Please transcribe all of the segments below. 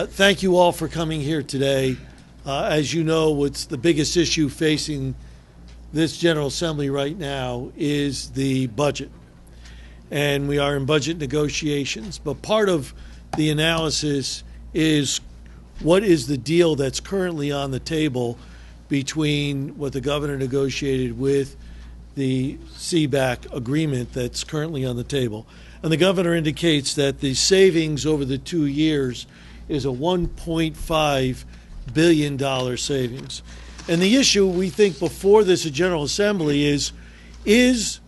Thank you all for coming here today. As you know, what's the biggest issue facing this General Assembly right now is the budget. And we are in budget negotiations. But part of the analysis is what is the deal that's currently on the table between what the governor negotiated with the CBAC agreement that's currently on the table. And the governor indicates that the savings over the 2 years is a $1.5 billion savings. And the issue we think before this General Assembly is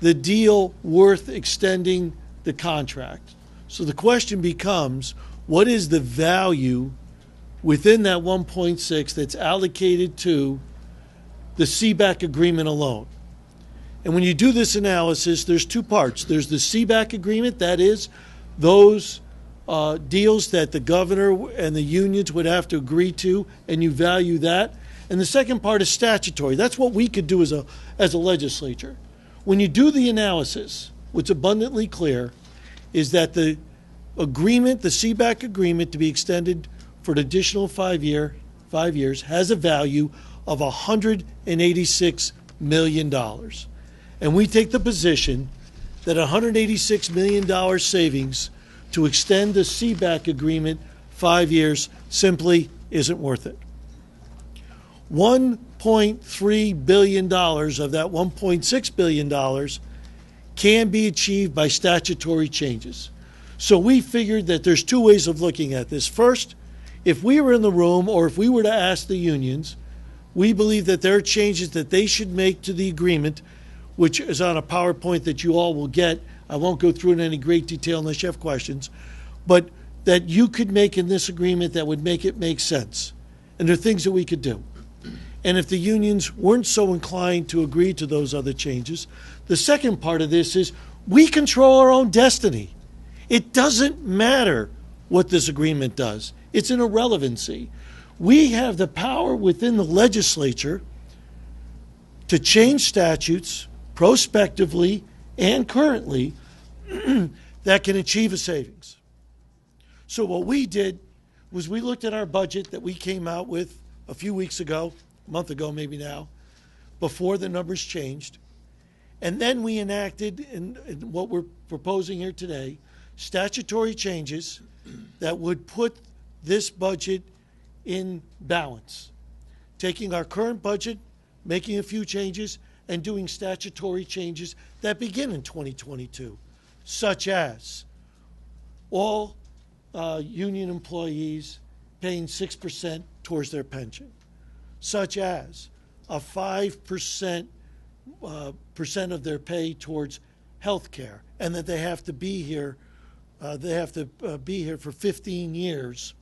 the deal worth extending the contract? So the question becomes, what is the value within that 1.6 that's allocated to the CBAC agreement alone? And when you do this analysis, there's two parts. There's the CBAC agreement, that is, those deals that the governor and the unions would have to agree to, and you value that. And the second part is statutory. That's what we could do as a legislature. When you do the analysis, what's abundantly clear is that the agreement, the CBAC agreement to be extended for an additional 5 years, has a value of $186 million. And we take the position that $186 million savings to extend the CBAC agreement 5 years simply isn't worth it. $1.3 billion of that $1.6 billion can be achieved by statutory changes. So we figured that there's two ways of looking at this. First, if we were in the room or if we were to ask the unions, we believe that there are changes that they should make to the agreement, which is on a PowerPoint that you all will get. I won't go through it in any great detail unless you have questions, but that you could make in this agreement that would make it make sense. And there are things that we could do. And if the unions weren't so inclined to agree to those other changes, the second part of this is we control our own destiny. It doesn't matter what this agreement does. It's an irrelevancy. We have the power within the legislature to change statutes prospectively and currently that can achieve a savings. So what we did was we looked at our budget that we came out with a few weeks ago, a month ago maybe now, before the numbers changed. And then we enacted, in what we're proposing here today, statutory changes that would put this budget in balance, taking our current budget, making a few changes, and doing statutory changes that begin in 2022, such as all union employees paying 6% towards their pension, such as a 5% percent of their pay towards health care, and that they have to be here. They have to be here for 15 years.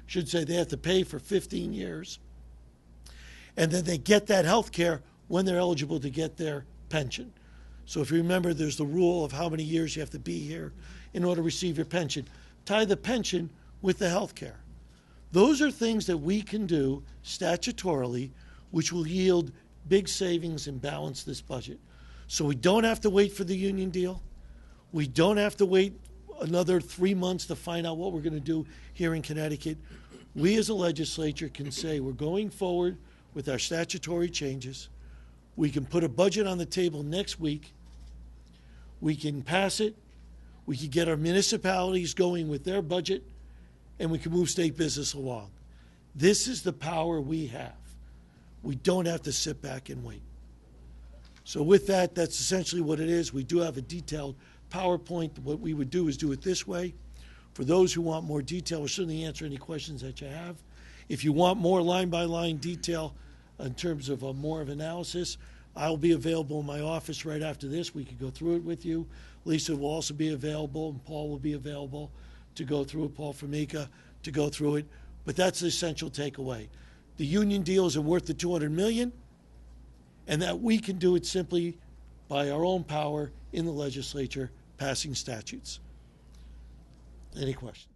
Should say they have to pay for 15 years, and then they get that health care when they're eligible to get their pension. So if you remember, there's the rule of how many years you have to be here in order to receive your pension. Tie the pension with the health care. Those are things that we can do statutorily, which will yield big savings and balance this budget. So we don't have to wait for the union deal. We don't have to wait another 3 months to find out what we're going to do here in Connecticut. We as a legislature can say we're going forward with our statutory changes. We can put a budget on the table next week. We can pass it. We can get our municipalities going with their budget, and we can move state business along. This is the power we have. We don't have to sit back and wait. So with that, that's essentially what it is. We do have a detailed PowerPoint. What we would do is do it this way. For those who want more detail, we'll certainly answer any questions that you have. If you want more line-by-line detail in terms of more of analysis, I'll be available in my office right after this. We could go through it with you. Lisa will also be available, and Paul will be available to go through it, Paul Formica, to go through it. But that's the essential takeaway. The union deals are worth the $200 million, and that we can do it simply by our own power in the legislature passing statutes. Any questions?